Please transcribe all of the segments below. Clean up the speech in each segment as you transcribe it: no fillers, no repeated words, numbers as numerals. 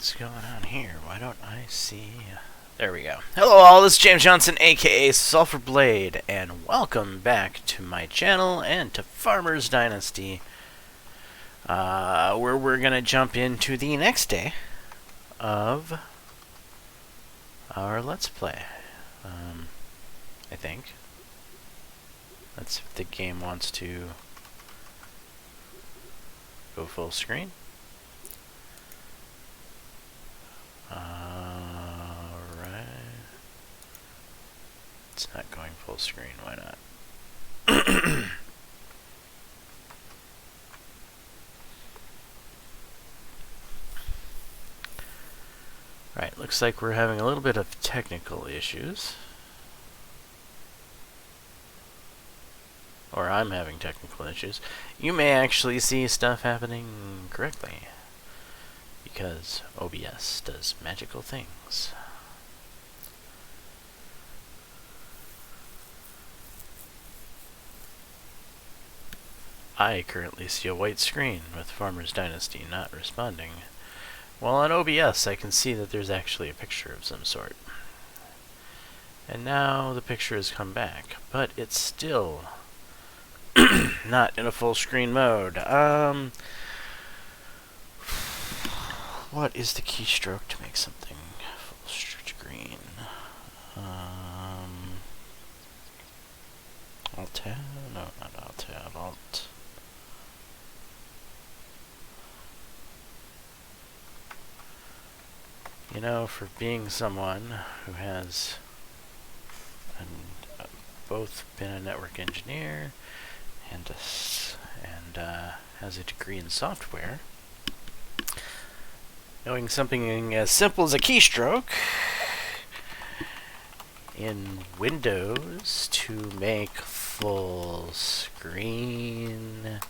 What's going on here? Why don't I see... There we go. Hello all, this is James Johnson, aka Sulfurblade, and welcome back to my channel and to Farmer's Dynasty, where we're going to jump into the next day of our Let's Play. I think. That's if the game wants to go full screen. Alright. It's not going full screen, why not? Right, looks like we're having a little bit of technical issues. Or I'm having technical issues. You may actually see stuff happening correctly, because OBS does magical things. I currently see a white screen with Farmer's Dynasty not responding. While on OBS I can see that there's actually a picture of some sort. And now the picture has come back, but it's still not in a full screen mode. What is the keystroke to make something full screen? Alt-tab? No, not Alt-tab. Alt. You know, for being someone who has both been a network engineer and has a degree in software, knowing something as simple as a keystroke in Windows to make full screen,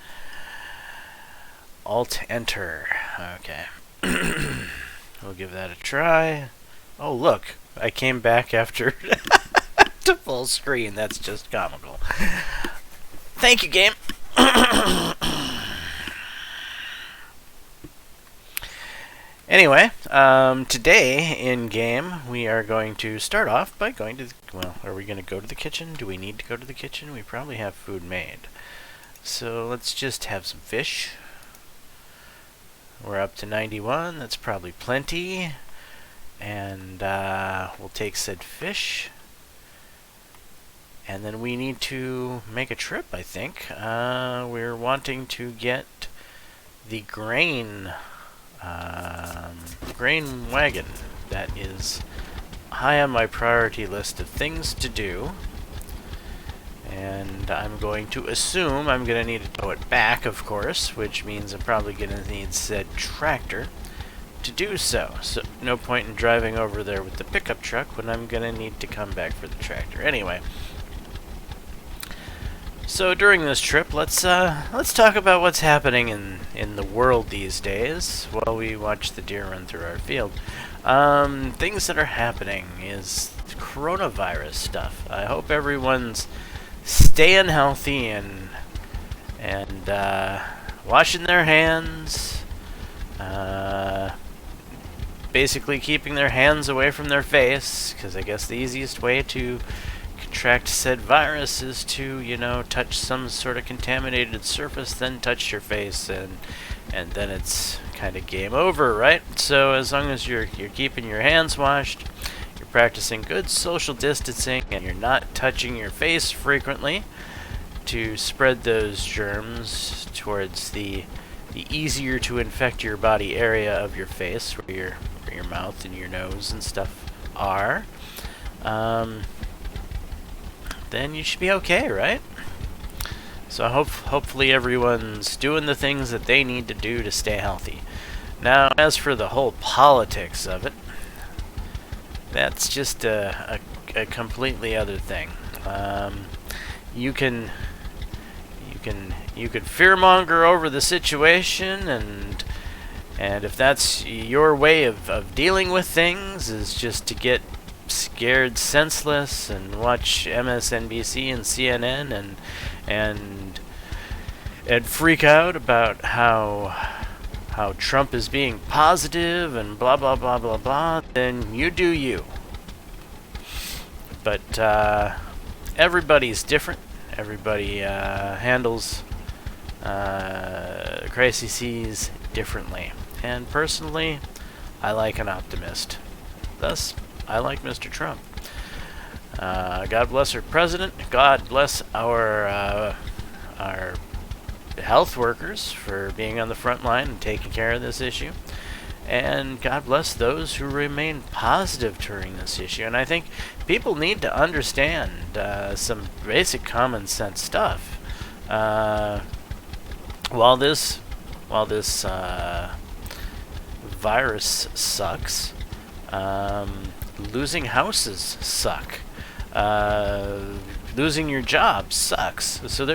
Alt-Enter. Okay. We'll give that a try. Oh, look. I came back after to full screen. That's just comical. Thank you, game. Anyway, today in game we are going to start off by going to, well, are we going to go to the kitchen? Do we need to go to the kitchen? We probably have food made. So let's just have some fish. We're up to 91, that's probably plenty. And we'll take said fish. And then we need to make a trip, I think. We're wanting to get the grain wagon. That is high on my priority list of things to do. And I'm going to assume I'm going to need to tow it back, of course, which means I'm probably going to need said tractor to do so. So no point in driving over there with the pickup truck when I'm going to need to come back for the tractor. Anyway. So during this trip, let's talk about what's happening in the world these days while we watch the deer run through our field. Things that are happening is coronavirus stuff. I hope everyone's staying healthy and washing their hands. Basically keeping their hands away from their face, because I guess the easiest way to contract said virus is to, you know, touch some sort of contaminated surface, then touch your face, and then it's kind of game over, right? So as long as you're keeping your hands washed, you're practicing good social distancing, and you're not touching your face frequently to spread those germs towards the easier to infect your body area of your face, where your mouth and your nose and stuff are, then you should be okay, right? So hopefully everyone's doing the things that they need to do to stay healthy. Now, as for the whole politics of it, that's just a completely other thing. You can fearmonger over the situation, and if that's your way of dealing with things, is just to get scared senseless and watch MSNBC and CNN and freak out about how how Trump is being positive and blah blah blah blah blah, then you do you. But everybody's different. Everybody handles crises differently. And personally, I like an optimist. Thus, I like Mr. Trump. God bless our president. God bless our health workers for being on the front line and taking care of this issue. And God bless those who remain positive during this issue. And I think people need to understand some basic common sense stuff. While this virus sucks, losing houses suck. Losing your job sucks. So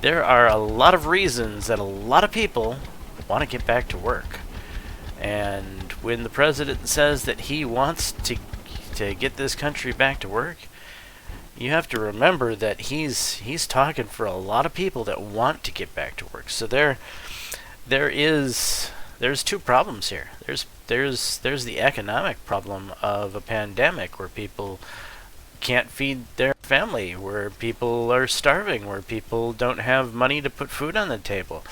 there are a lot of reasons that a lot of people want to get back to work. And when the president says that he wants to get this country back to work, you have to remember that he's talking for a lot of people that want to get back to work. So there's two problems here. There's the economic problem of a pandemic where people can't feed their family, where people are starving, where people don't have money to put food on the table,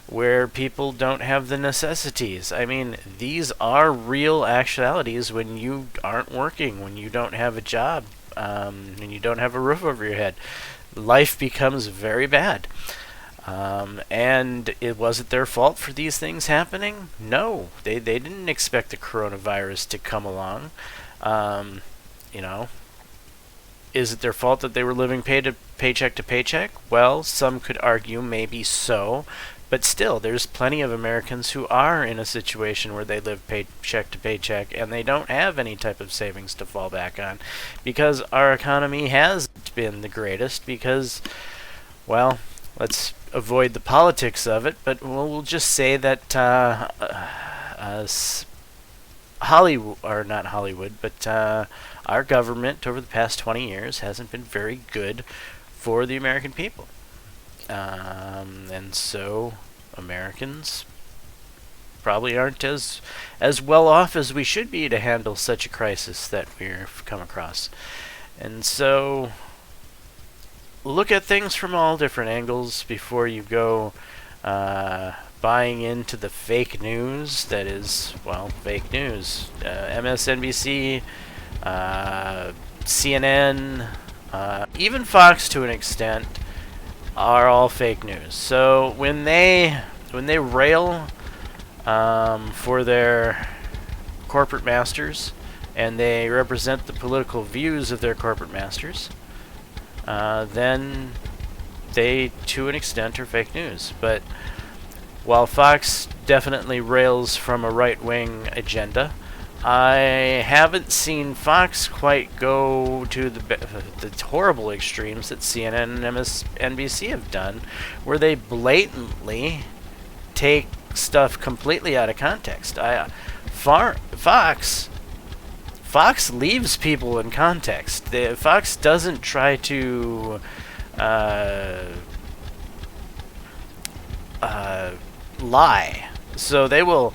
where people don't have the necessities. I mean, these are real actualities when you aren't working, when you don't have a job, when you don't have a roof over your head. Life becomes very bad. And it wasn't their fault for these things happening? No. They didn't expect the coronavirus to come along. Is it their fault that they were living paycheck to paycheck? Well, some could argue maybe so. But still, there's plenty of Americans who are in a situation where they live paycheck to paycheck and they don't have any type of savings to fall back on. Because our economy hasn't been the greatest because, well, let's avoid the politics of it, but we'll just say that Hollywood, or not Hollywood, but our government over the past 20 years hasn't been very good for the American people. And so Americans probably aren't as well off as we should be to handle such a crisis that we've come across. And so look at things from all different angles before you go buying into the fake news that is, well, fake news. MSNBC, CNN, even Fox to an extent are all fake news. So when they rail for their corporate masters and they represent the political views of their corporate masters, then they, to an extent, are fake news. But while Fox definitely rails from a right-wing agenda, I haven't seen Fox quite go to the horrible extremes that CNN and MSNBC have done, where they blatantly take stuff completely out of context. Fox leaves people in context. Fox doesn't try to lie. So they will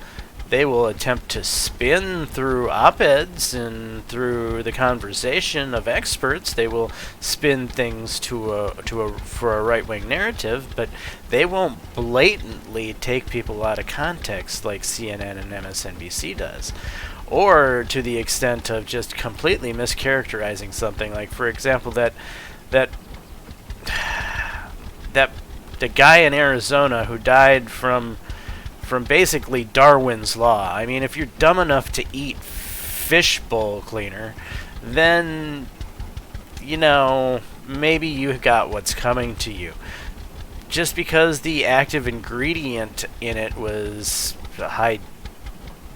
attempt to spin through op-eds and through the conversation of experts. They will spin things for a right-wing narrative, but they won't blatantly take people out of context like CNN and MSNBC does, or to the extent of just completely mischaracterizing something. Like, for example, that the guy in Arizona who died from basically Darwin's Law. I mean, if you're dumb enough to eat fishbowl cleaner, then, maybe you got what's coming to you. Just because the active ingredient in it was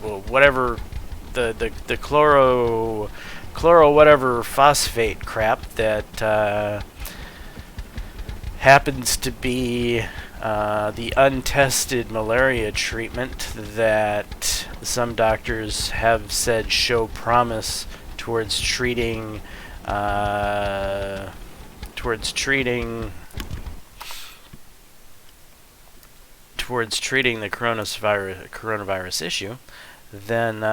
whatever, the chloro whatever phosphate crap that happens to be the untested malaria treatment that some doctors have said show promise towards treating towards treating the coronavirus issue, then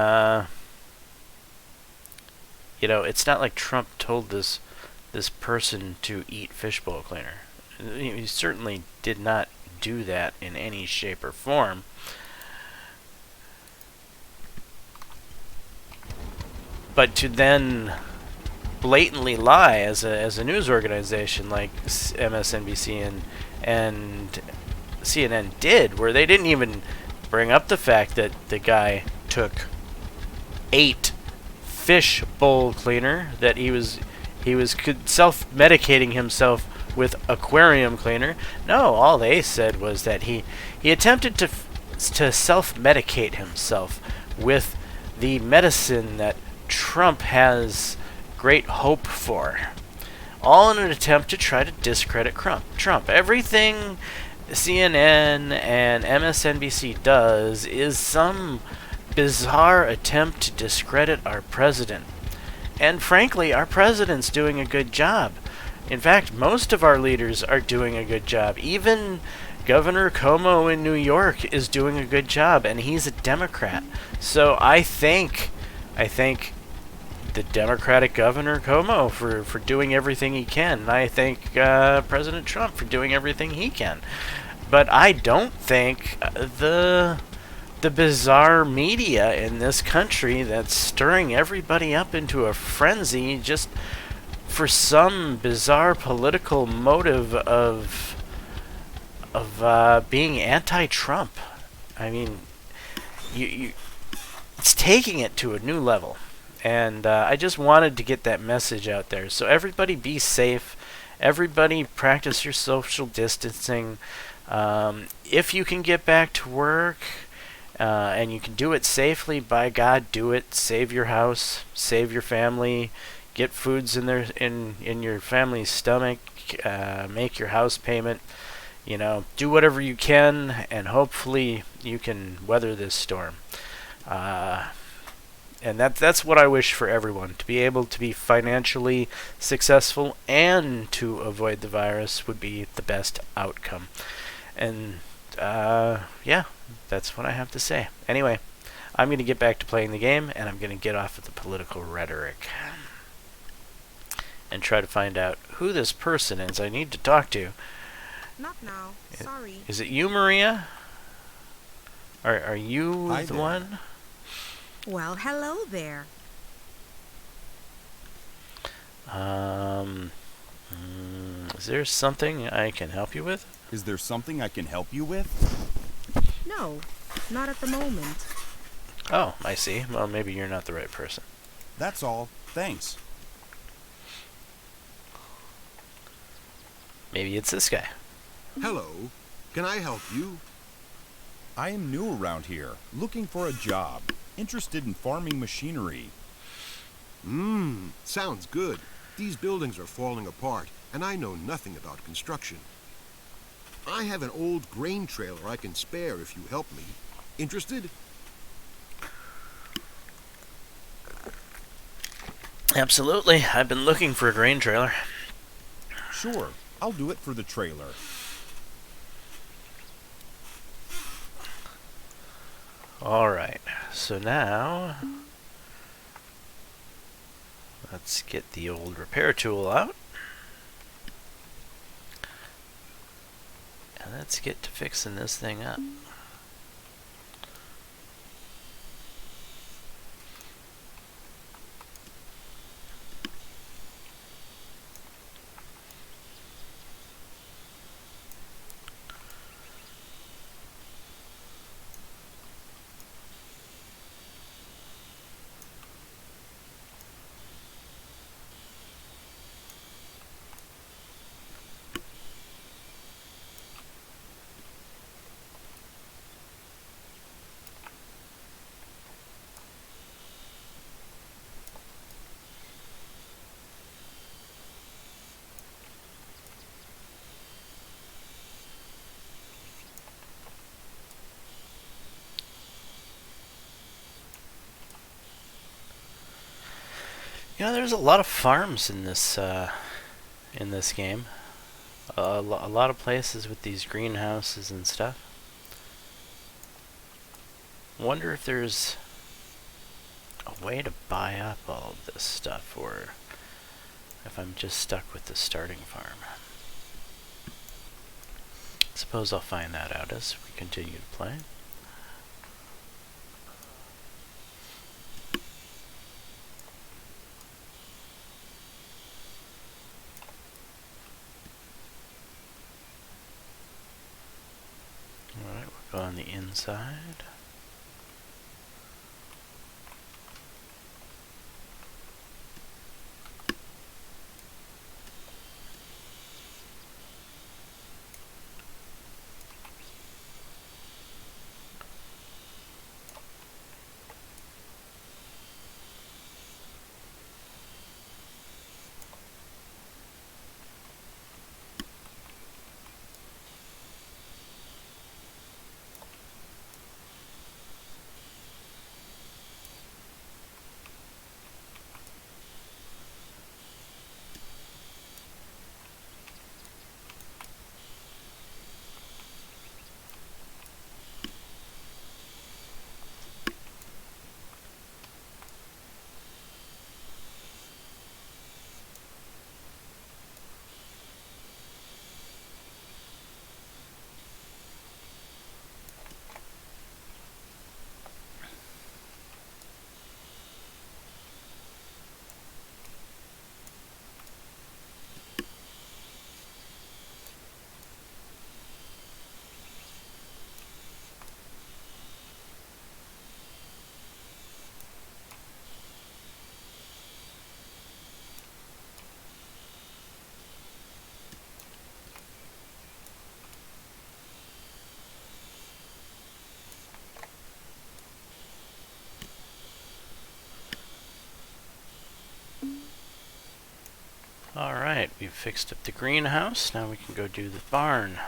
it's not like Trump told this person to eat fishbowl cleaner. He certainly did not do that in any shape or form. But to then blatantly lie as a news organization like MSNBC and CNN did, where they didn't even bring up the fact that the guy took 8 fish bowl cleaner, that he was self-medicating himself with aquarium cleaner. No, all they said was that he attempted to self-medicate himself with the medicine that Trump has great hope for, all in an attempt to try to discredit Trump. Everything CNN and MSNBC does is some bizarre attempt to discredit our president. And frankly, our president's doing a good job. In fact, most of our leaders are doing a good job. Even Governor Cuomo in New York is doing a good job, and he's a Democrat. So I thank the Democratic Governor Cuomo for doing everything he can. And I thank President Trump for doing everything he can. But I don't think the bizarre media in this country that's stirring everybody up into a frenzy just for some bizarre political motive of being anti-Trump. I mean, it's taking it to a new level. And I just wanted to get that message out there. So everybody be safe. Everybody practice your social distancing. If you can get back to work and you can do it safely, by God, do it. Save your house. Save your family. Get foods in your family's stomach. Make your house payment. Do whatever you can, and hopefully you can weather this storm. And that's what I wish for everyone. To be able to be financially successful and to avoid the virus would be the best outcome. And yeah, that's what I have to say. Anyway, I'm going to get back to playing the game, and I'm going to get off of the political rhetoric and try to find out who this person is I need to talk to. Not now. Sorry. Is it you, Maria? Are you Hi the there. one? Well, hello there. Is there something I can help you with? Is there something I can help you with? No, not at the moment. Oh, I see. Well, maybe you're not the right person. That's all. Thanks. Maybe it's this guy. Hello. Can I help you? I am new around here, looking for a job. Interested in farming machinery. Sounds good. These buildings are falling apart, and I know nothing about construction. I have an old grain trailer I can spare if you help me. Interested? Absolutely. I've been looking for a grain trailer. Sure, I'll do it for the trailer. Alright, so now let's get the old repair tool out. And let's get to fixing this thing up. There's a lot of farms in this game. A lot of places with these greenhouses and stuff. wonder if there's a way to buy up all of this stuff, or if I'm just stuck with the starting farm. Suppose I'll find that out as we continue to play. Alright, we'll go on the inside. Alright, we've fixed up the greenhouse. Now we can go do the barn.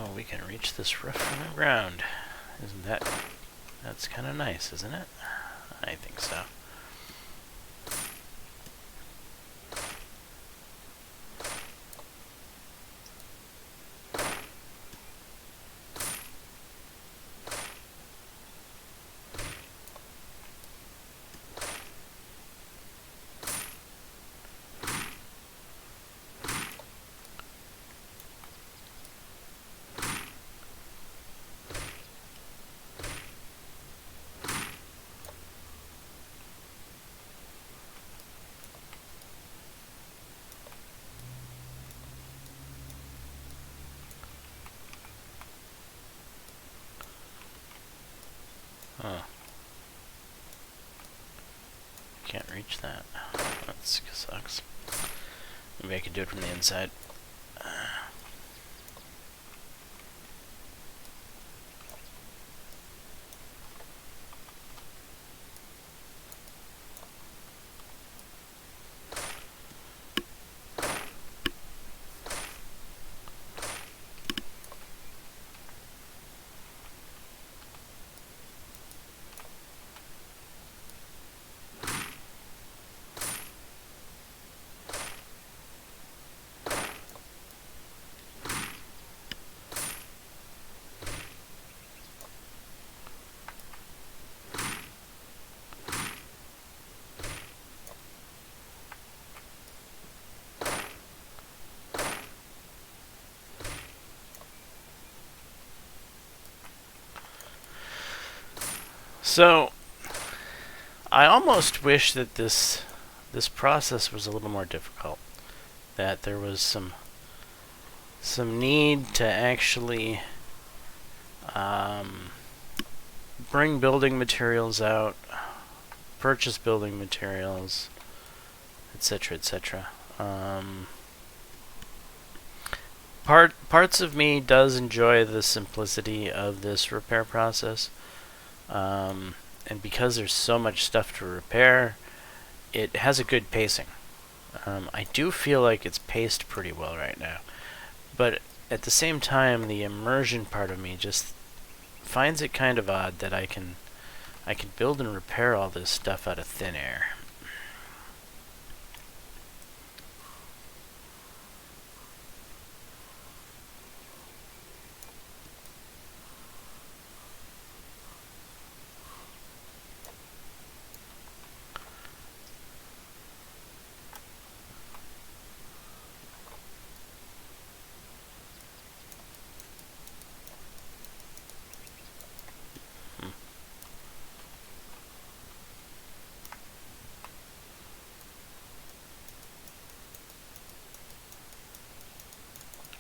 Oh, we can reach this roof from the ground. Isn't that... That's kind of nice, isn't it? I think so. Huh. Can't reach that. That sucks. Maybe I could do it from the inside. So, I almost wish that this process was a little more difficult. That there was some need to actually bring building materials out, purchase building materials, etc., etc. Parts of me does enjoy the simplicity of this repair process, and because there's so much stuff to repair, it has a good pacing. I do feel like it's paced pretty well right now, but at the same time, the immersion part of me just finds it kind of odd that I can build and repair all this stuff out of thin air.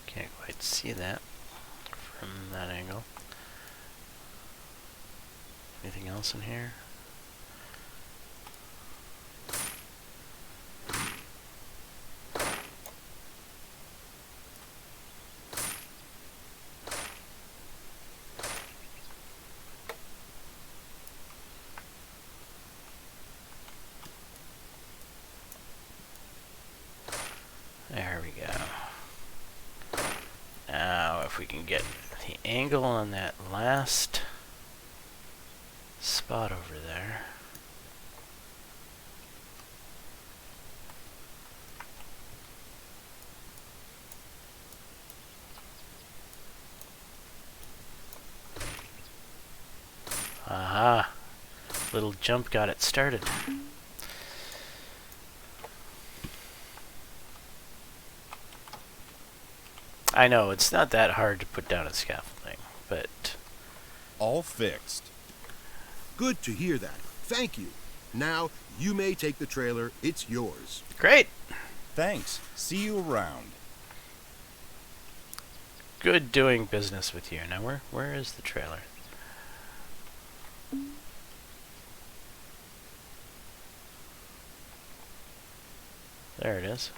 Can't quite see that from that angle. Anything else in here? There we go. Now, if we can get the angle on that last spot over there. Aha! Little jump got it started. I know, it's not that hard to put down a scaffolding, but... All fixed. Good to hear that. Thank you. Now, you may take the trailer. It's yours. Great! Thanks. See you around. Good doing business with you. Now, where is the trailer? There it is.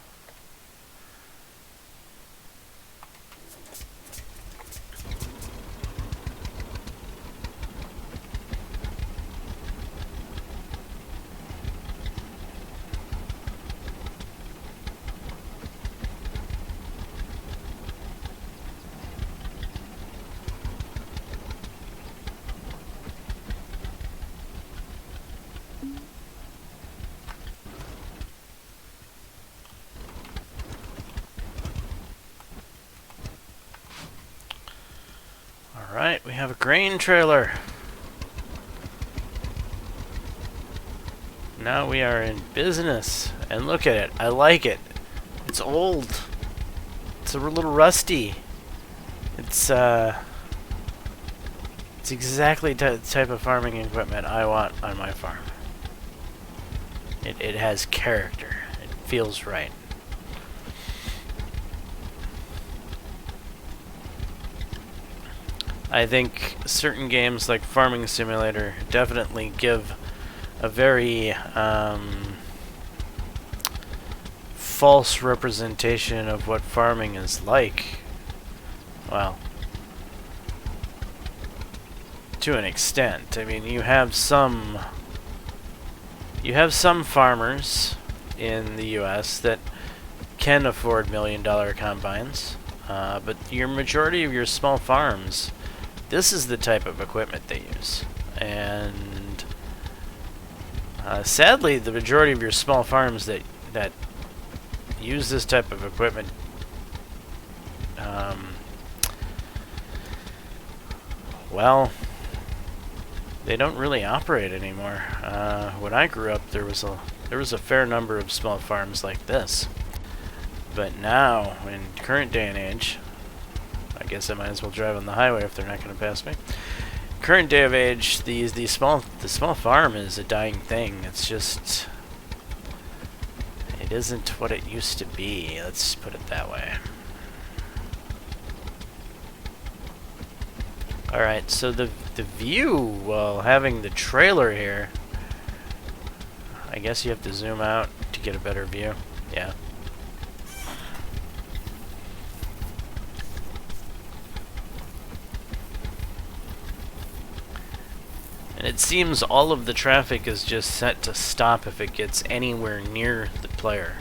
Alright, we have a grain trailer. Now we are in business. And look at it. I like it. It's old. It's a little rusty. It's exactly the type of farming equipment I want on my farm. It has character. It feels right. I think certain games like Farming Simulator definitely give a very false representation of what farming is like. Well, to an extent. I mean, you have some farmers in the US that can afford $1-million combines, but your majority of your small farms, this is the type of equipment they use. And sadly, the majority of your small farms that use this type of equipment well, they don't really operate anymore. When I grew up, there was a fair number of small farms like this. But now, in current day and age, I guess I might as well drive on the highway if they're not going to pass me. current day of age, the small farm is a dying thing. It's just, it isn't what it used to be. Let's put it that way. All right, so the view while having the trailer here, I guess you have to zoom out to get a better view. Yeah. And it seems all of the traffic is just set to stop if it gets anywhere near the player.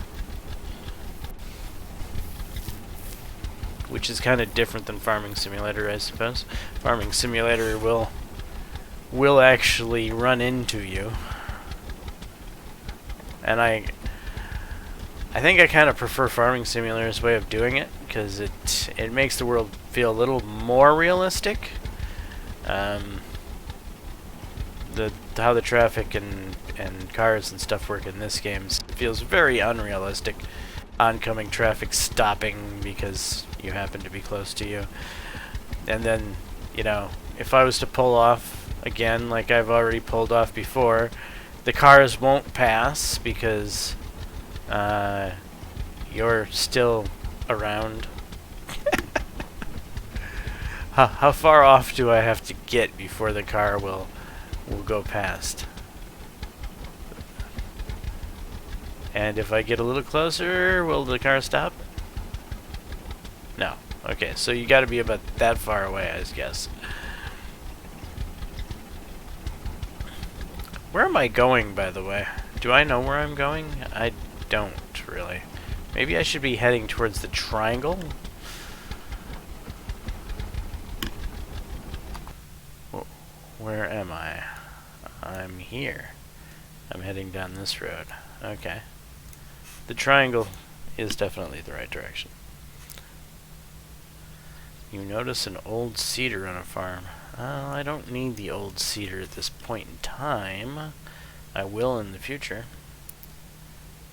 Which is kind of different than Farming Simulator, I suppose. Farming Simulator will actually run into you. And I think I kind of prefer Farming Simulator's way of doing it, because it makes the world feel a little more realistic. How the traffic and cars and stuff work in this game feels very unrealistic. Oncoming traffic stopping because you happen to be close to you. And then, you know, if I was to pull off again, like I've already pulled off before, the cars won't pass because you're still around. How far off do I have to get before the car will go past? And if I get a little closer, will the car stop? No. Okay, so you gotta be about that far away, I guess. Where am I going, by the way? Do I know where I'm going? I don't, really. Maybe I should be heading towards the triangle? Where am I? I'm here. I'm heading down this road. Okay. The triangle is definitely the right direction. You notice an old cedar on a farm. I don't need the old cedar at this point in time. I will in the future.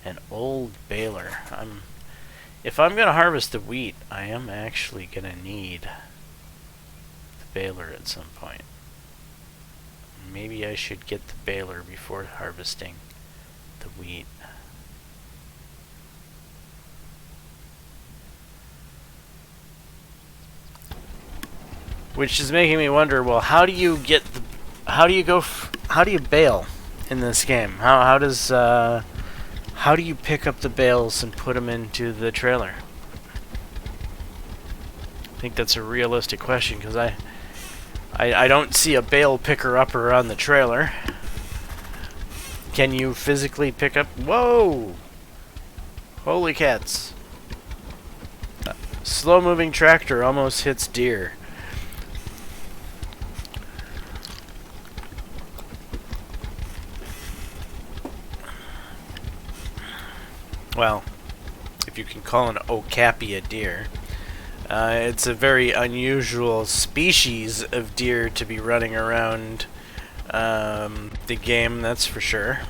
An old baler. If I'm going to harvest the wheat, I am actually going to need the baler at some point. Maybe I should get the baler before harvesting the wheat. Which is making me wonder, well, how do you bale in this game? How do you pick up the bales and put them into the trailer? I think that's a realistic question, because I don't see a bale picker upper on the trailer. Can you physically pick up? Whoa! Holy cats. Slow-moving tractor almost hits deer. Well, if you can call an okapi a deer. It's a very unusual species of deer to be running around the game, that's for sure.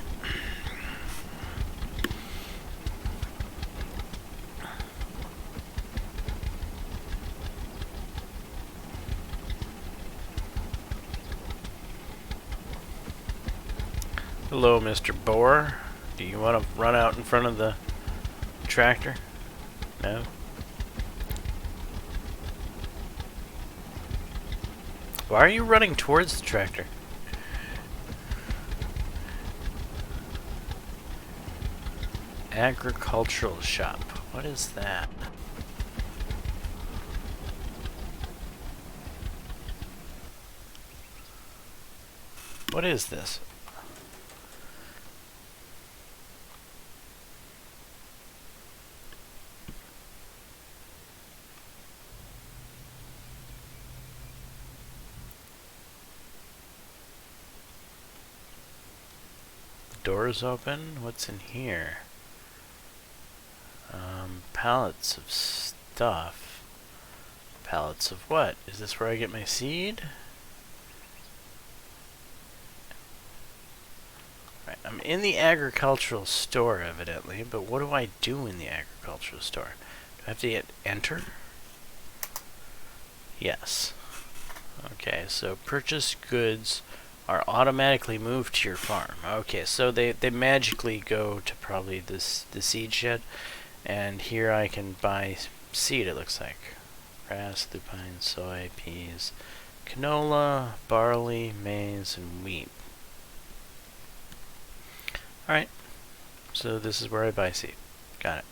Hello, Mr. Boar. Do you want to run out in front of the tractor? No? Why are you running towards the tractor? Agricultural shop. What is that? What is this? Doors open. What's in here? Pallets of stuff. Pallets of what? Is this where I get my seed? Right, I'm in the agricultural store, evidently, but what do I do in the agricultural store? Do I have to hit enter? Yes. Okay, so purchased goods are automatically moved to your farm. Okay, so they magically go to probably the seed shed, and here I can buy seed, it looks like. Grass, lupine, soy, peas, canola, barley, maize, and wheat. Alright, so this is where I buy seed. Got it.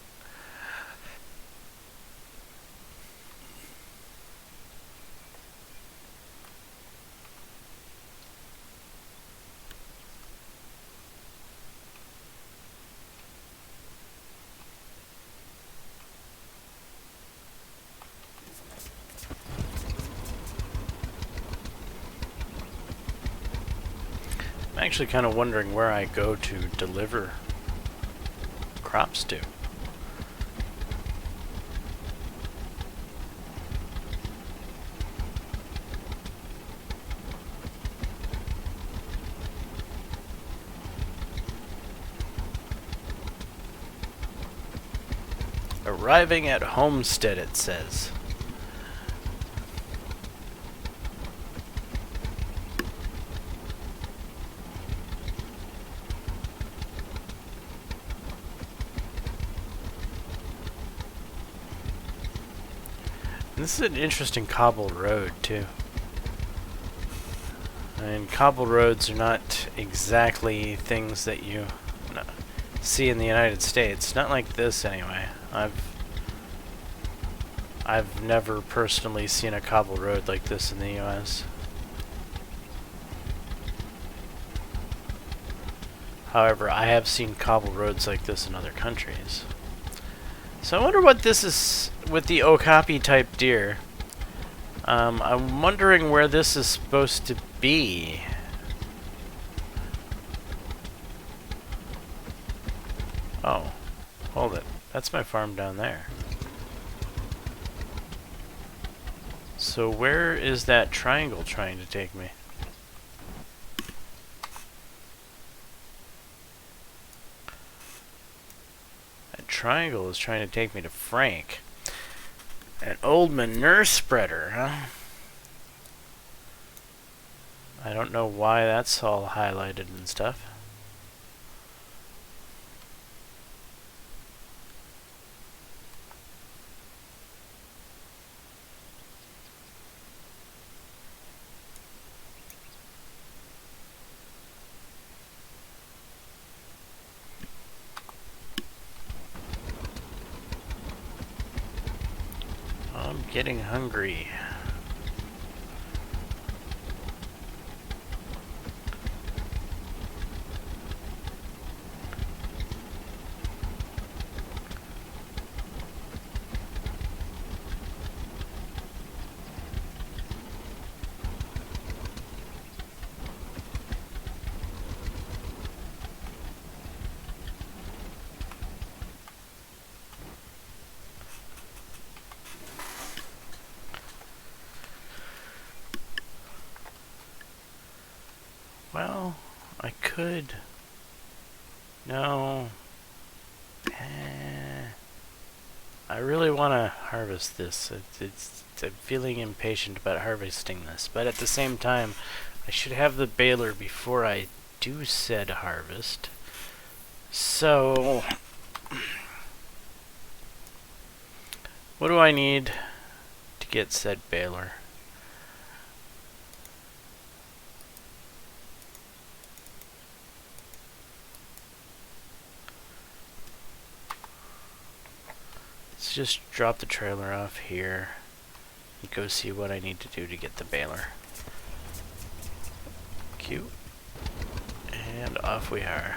I'm actually kind of wondering where I go to deliver crops to. Arriving at Homestead, it says. This is an interesting cobbled road, too. And cobbled roads are not exactly things that you see in the United States. Not like this, anyway. I've never personally seen a cobbled road like this in the U.S. However, I have seen cobbled roads like this in other countries. So I wonder what this is with the okapi type deer. I'm wondering where this is supposed to be. Oh, hold it. That's my farm down there. So where is that triangle trying to take me? Triangle is trying to take me to Frank. An old manure spreader, huh? I don't know why that's all highlighted and stuff. I'm getting hungry. Well, I could. No. I really want to harvest this. I'm feeling impatient about harvesting this, but at the same time, I should have the baler before I do said harvest. So, what do I need to get said baler? Let's just drop the trailer off here and go see what I need to do to get the baler. Cute. And off we are.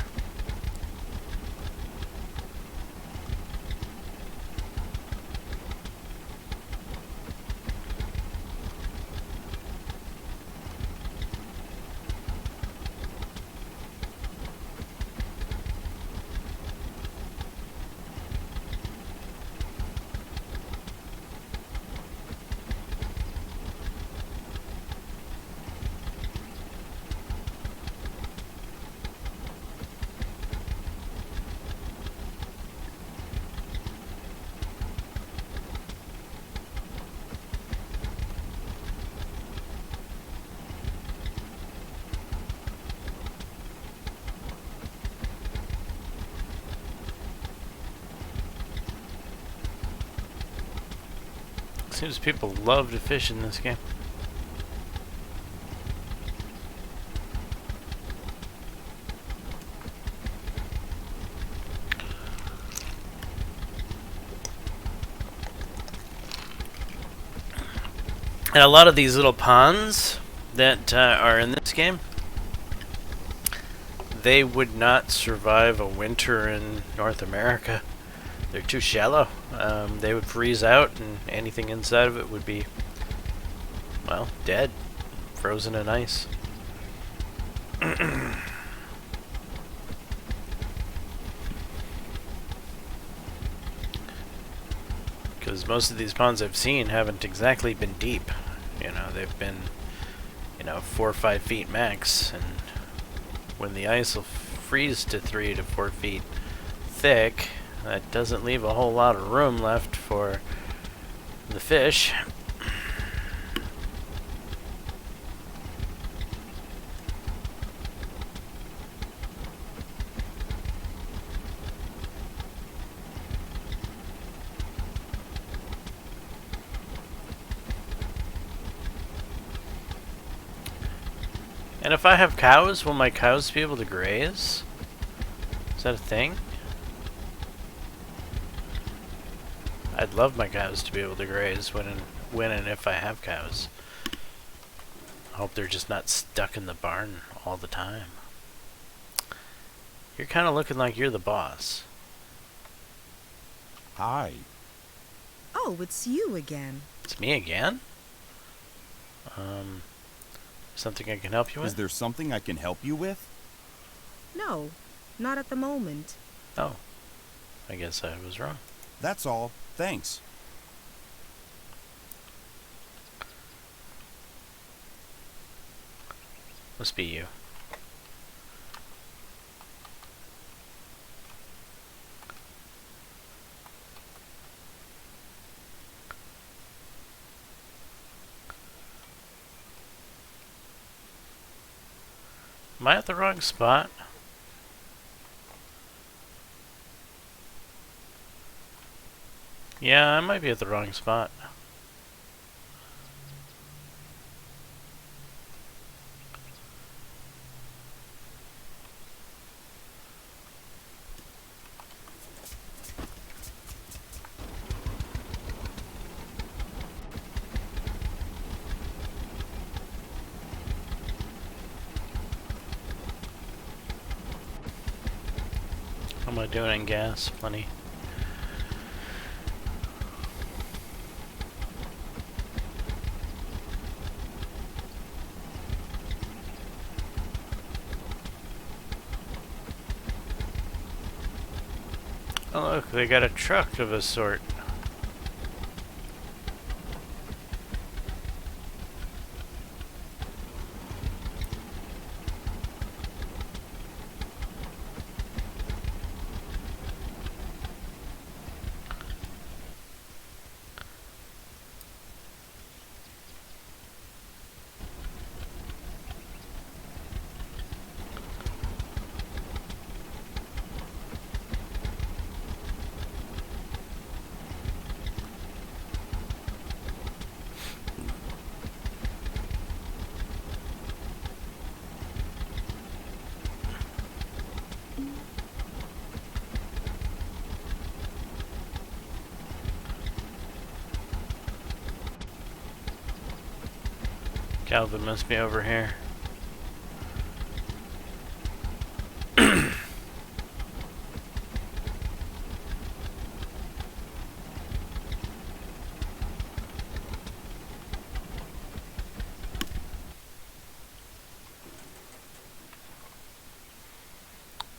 Seems people love to fish in this game. And a lot of these little ponds that are in this game, they would not survive a winter in North America. They're too shallow. They would freeze out, and anything inside of it would be, well, dead, frozen in ice. Because most of these ponds I've seen haven't exactly been deep. You know, they've been, 4 or 5 feet max, and when the ice will freeze to 3 to 4 feet thick, that doesn't leave a whole lot of room left for the fish. And if I have cows, will my cows be able to graze? Is that a thing? I'd love my cows to be able to graze when and if I have cows. I hope they're just not stuck in the barn all the time. You're kind of looking like you're the boss. Hi. Oh, it's you again. It's me again? Something I can help you with? Is there something I can help you with? No, not at the moment. Oh. I guess I was wrong. That's all. Thanks. Must be you. Am I at the wrong spot? Yeah, I might be at the wrong spot. How am I doing in gas? Plenty. Oh look, they got a truck of a sort. Calvin must be over here.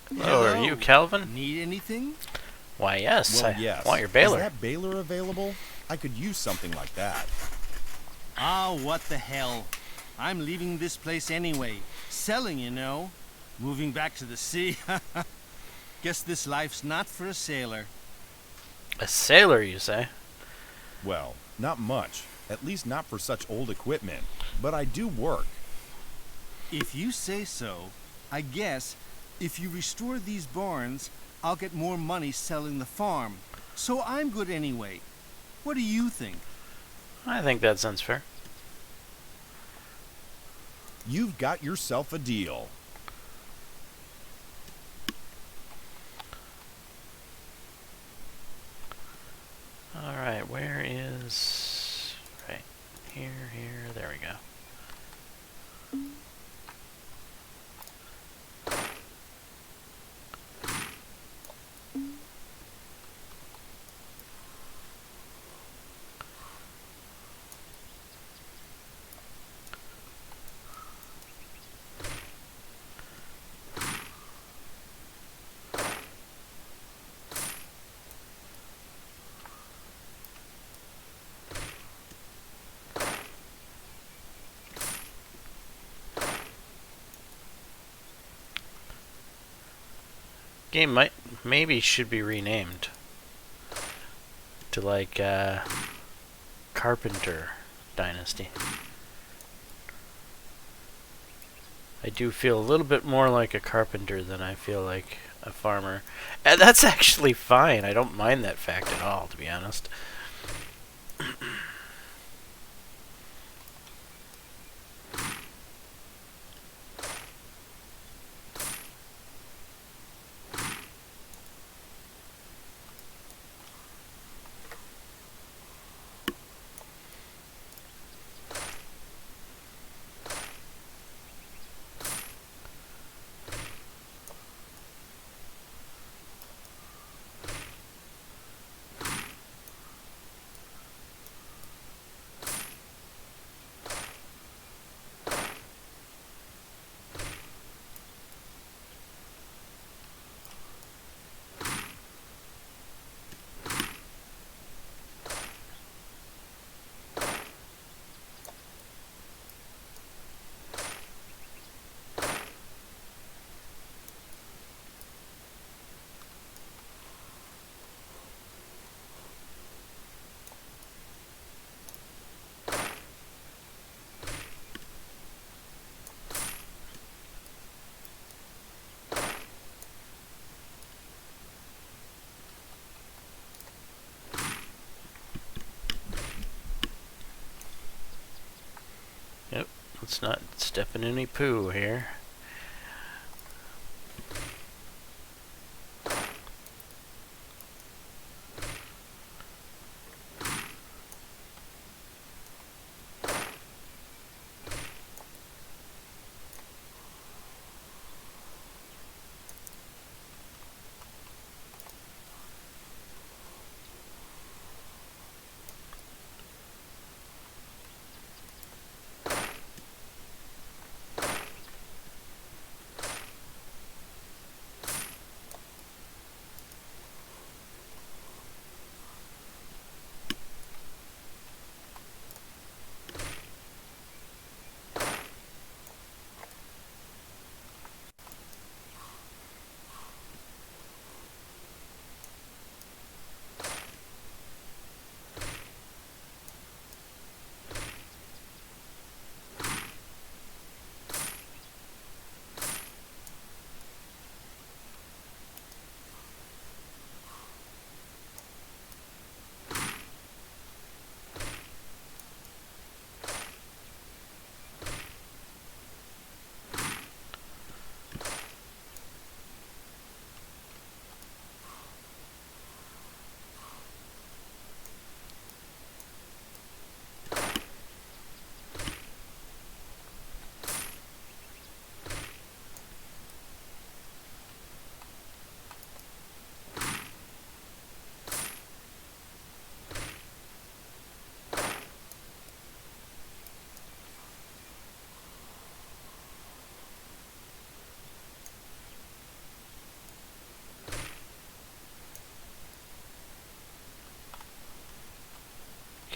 Hello, are you Calvin? Need anything? Why, yes. Well, I yes. want your baler. Is that baler available? I could use something like that. Ah, what the hell. I'm leaving this place anyway. Selling, you know. Moving back to the sea. Guess this life's not for a sailor. A sailor, you say? Well, not much. At least not for such old equipment. But I do work. If you say so, I guess if you restore these barns, I'll get more money selling the farm. So I'm good anyway. What do you think? I think that sounds fair. You've got yourself a deal. Alright, where is... Right, here, there we go. Game maybe should be renamed to like Carpenter Dynasty. I do feel a little bit more like a carpenter than I feel like a farmer. And that's actually fine. I don't mind that fact at all, to be honest. Yep, let's not step in any poo here.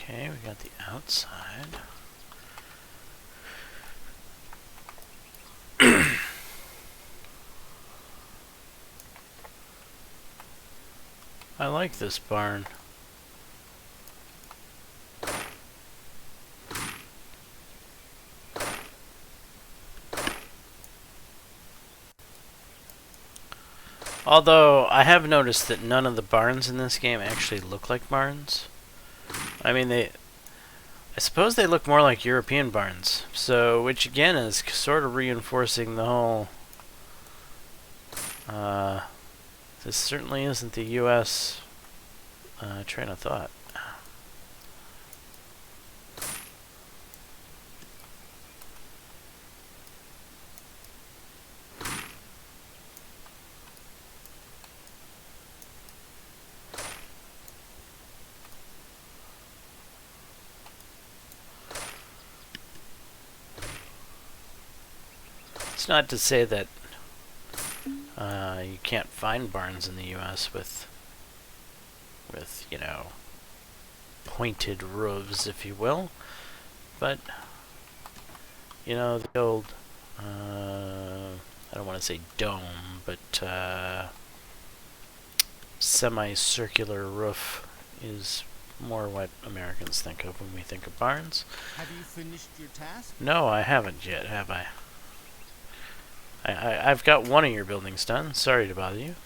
Okay, we got the outside. I like this barn. Although, I have noticed that none of the barns in this game actually look like barns. I mean, I suppose they look more like European barns, so which again is sort of reinforcing the whole. This certainly isn't the U.S. Train of thought. It's not to say that you can't find barns in the U.S. with you know, pointed roofs, if you will, but you know, the old I don't want to say dome, but semicircular roof is more what Americans think of when we think of barns. Have you finished your task? No, I haven't yet, have I? I've got one of your buildings done. Sorry to bother you.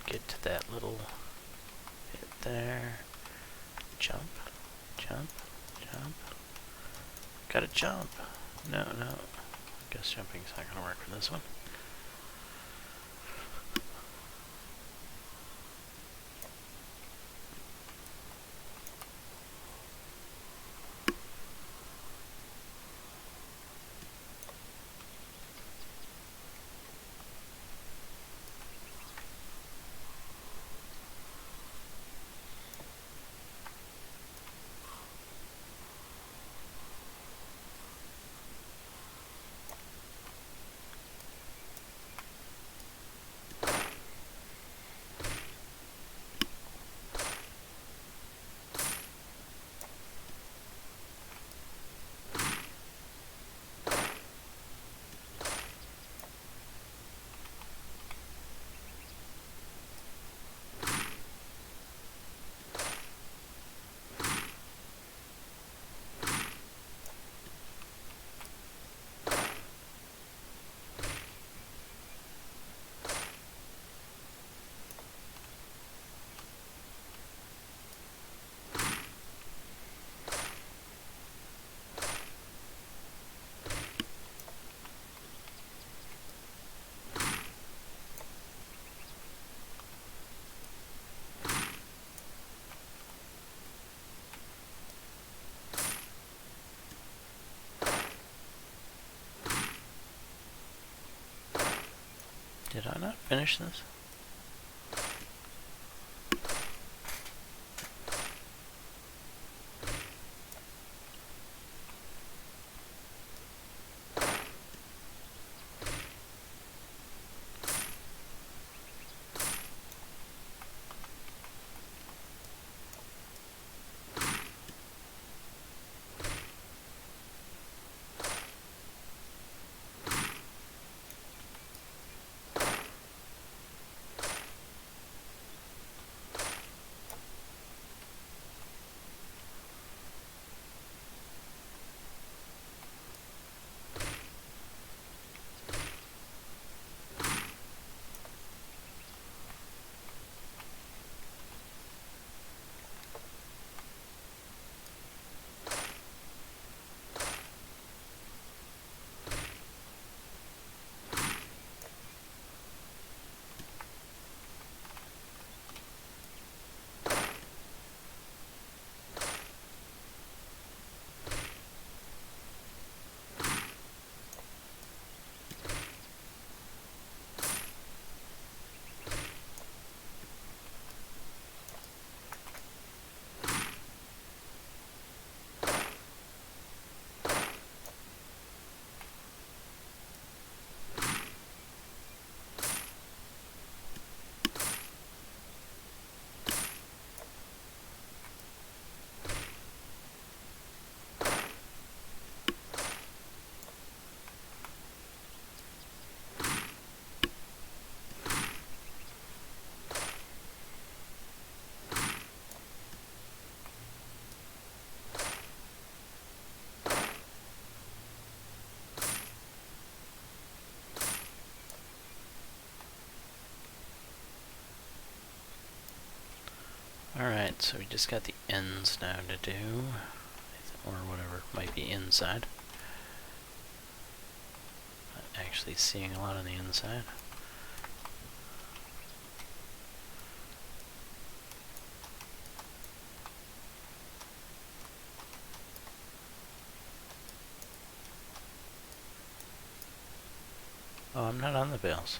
Get to that little bit there. Jump, jump, jump. Gotta jump. No. I guess jumping's not gonna work for this one. Did I not finish this? Alright, so we just got the ends now to do. Or whatever might be inside. Not actually seeing a lot on the inside. Oh, I'm not on the bales.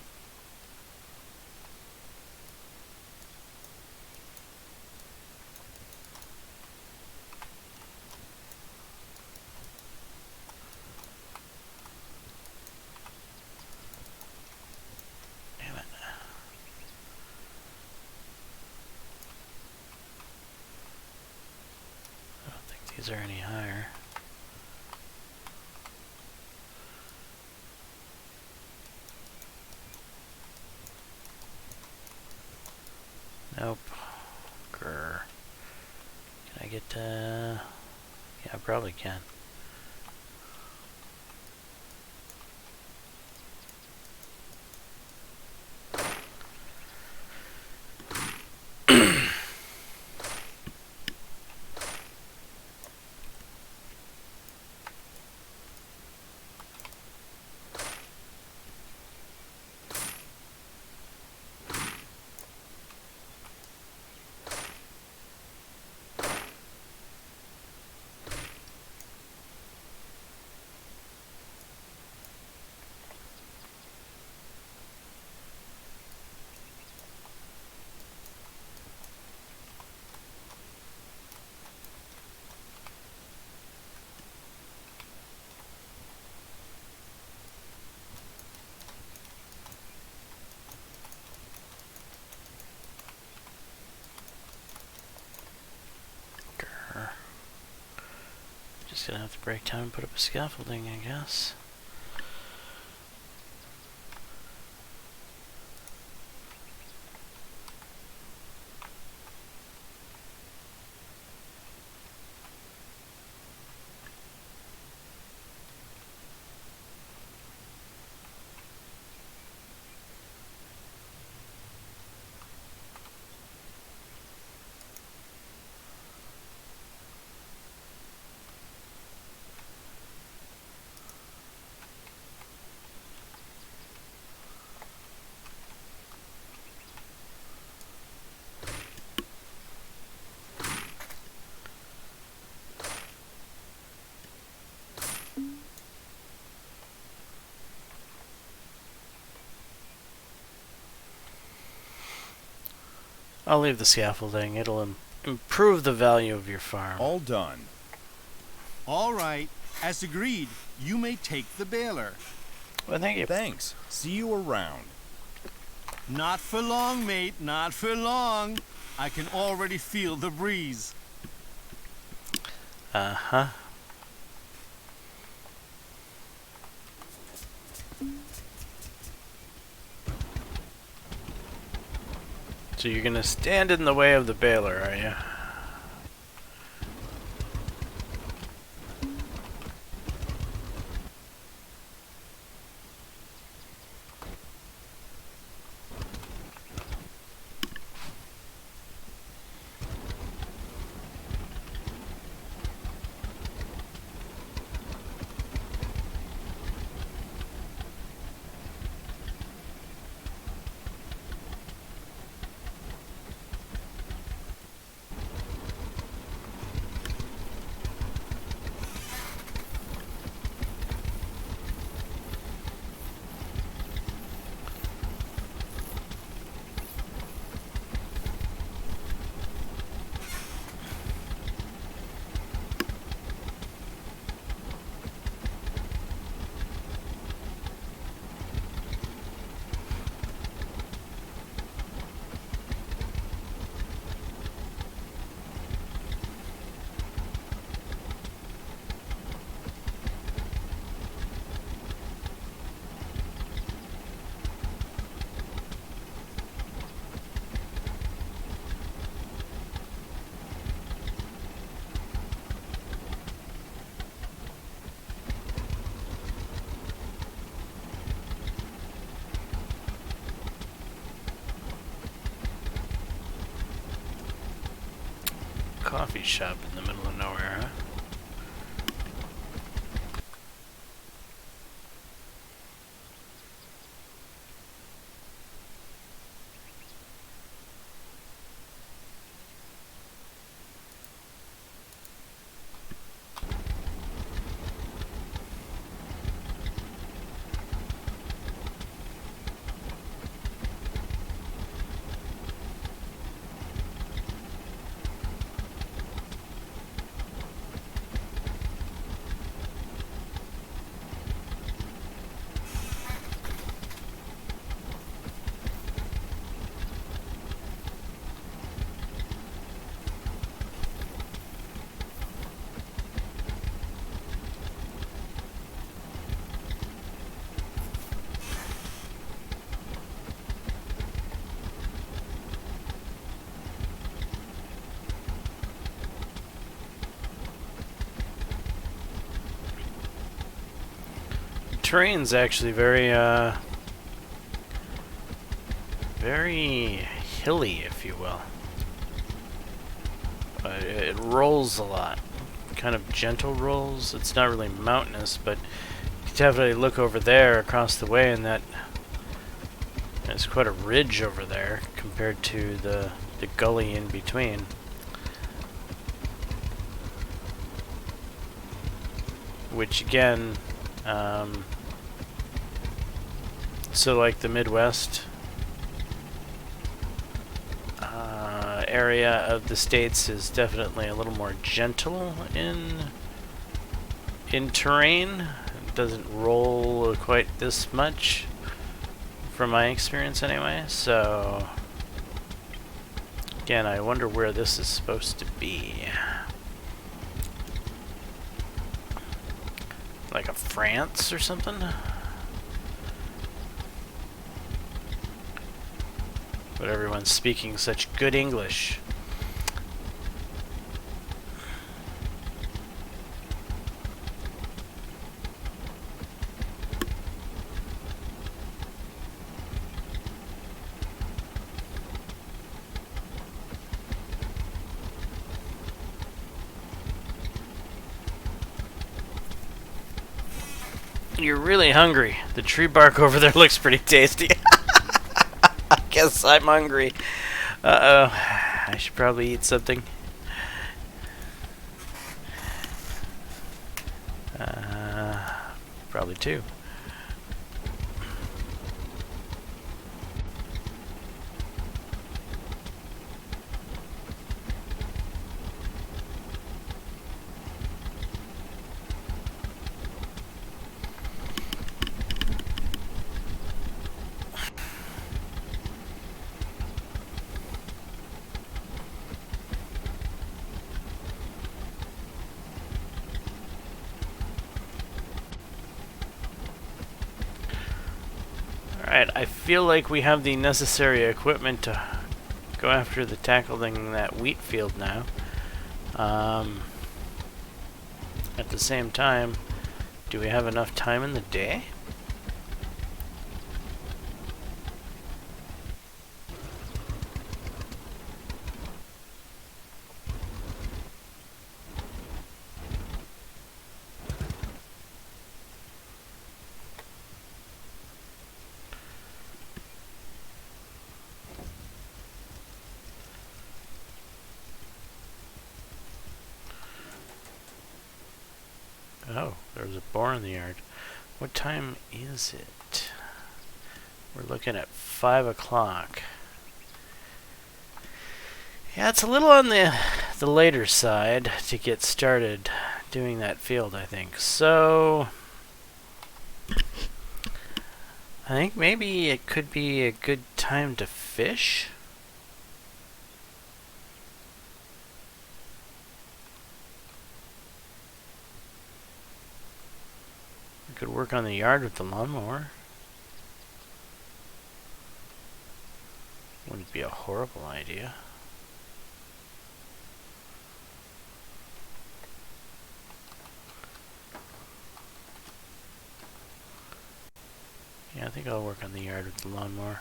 Damn it. I don't think these are any higher. Nope. Grr. Can I get, yeah, I probably can. Just gonna have to break down and put up a scaffolding, I guess. I'll leave the scaffolding. It'll improve the value of your farm. All done. All right. As agreed, you may take the baler. Well, thank you. Thanks. See you around. Not for long, mate. Not for long. I can already feel the breeze. Uh-huh. So you're gonna stand in the way of the baler, are you? coffee shop in the middle of nowhere, huh? Terrain's actually very hilly, if you will. It rolls a lot. Kind of gentle rolls. It's not really mountainous, but you definitely look over there across the way, and there's quite a ridge over there compared to the gully in between. Which again, so like the Midwest area of the States is definitely a little more gentle in terrain. It doesn't roll quite this much, from my experience anyway. So again, I wonder where this is supposed to be. Like a France or something? But everyone's speaking such good English. You're really hungry. The tree bark over there looks pretty tasty. I guess I'm hungry. Uh-oh. I should probably eat something. Probably two. Alright, I feel like we have the necessary equipment to go after tackling that wheat field now. At the same time, do we have enough time in the day? Oh, there's a bar in the yard. What time is it? We're looking at 5 o'clock. Yeah, it's a little on the later side to get started doing that field, I think. So I think maybe it could be a good time to fish. Could work on the yard with the lawnmower. Wouldn't be a horrible idea. Yeah, I think I'll work on the yard with the lawnmower.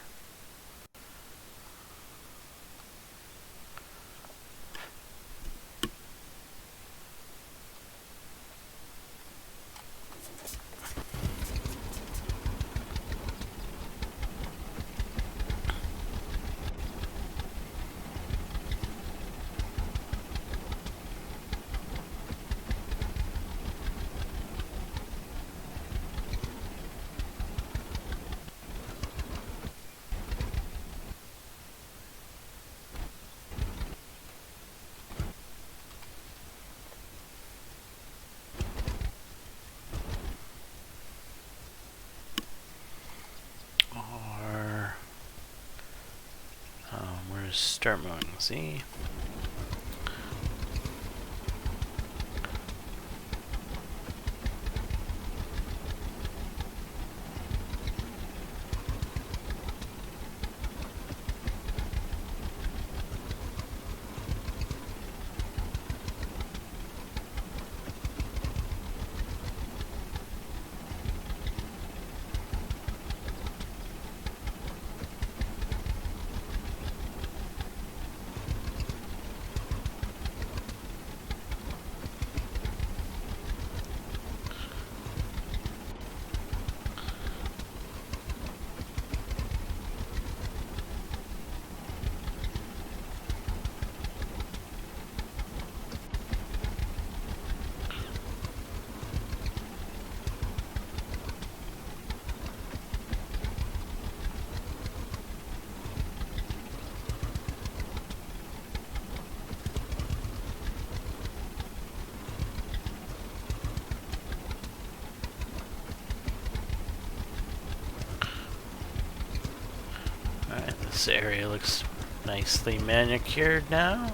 start mowing. See? Alright, this area looks nicely manicured now.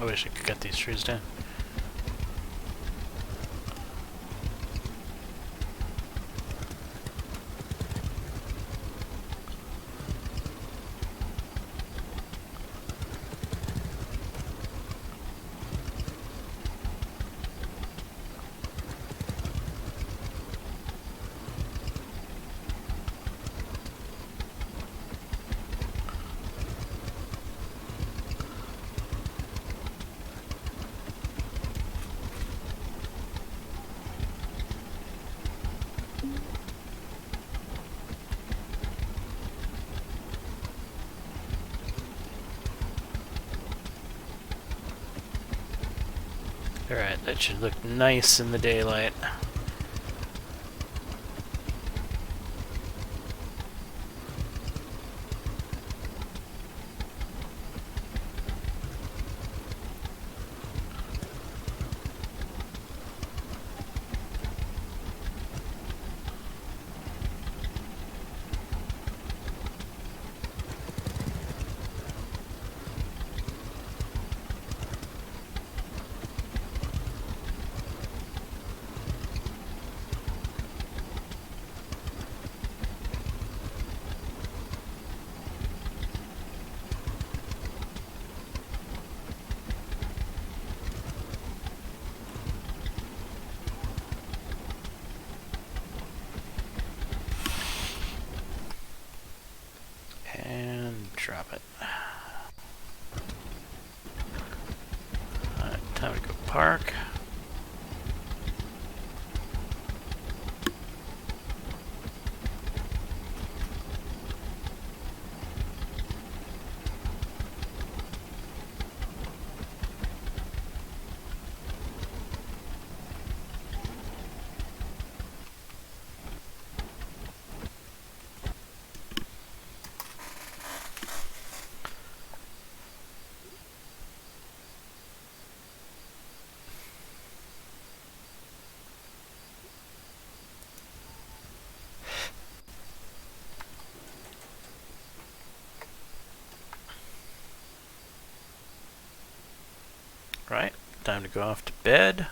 I wish I could cut these trees down. Alright, that should look nice in the daylight. Drop it. Alright, time to go park. Right, time to go off to bed.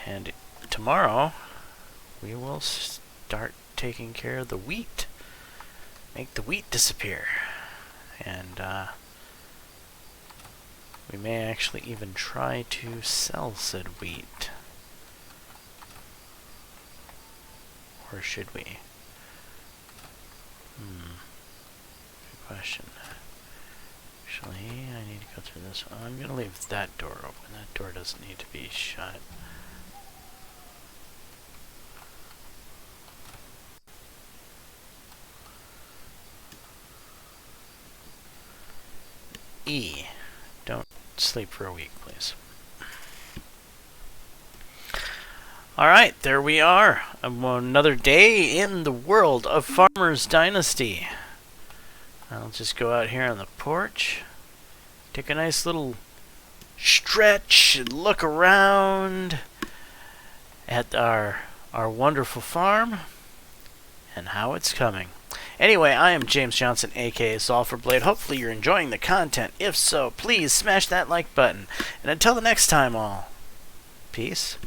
And tomorrow, we will start taking care of the wheat. Make the wheat disappear. And we may actually even try to sell said wheat. Or should we? Good question. Actually, I need to go through this one. I'm going to leave that door open. That door doesn't need to be shut. E. Don't sleep for a week, please. Alright, there we are. Another day in the world of Farmer's Dynasty. I'll just go out here on the porch. Take a nice little stretch and look around at our wonderful farm and how it's coming. Anyway, I am James Johnson, aka Sulfurblade. Hopefully you're enjoying the content. If so, please smash that like button. And until the next time, all, peace.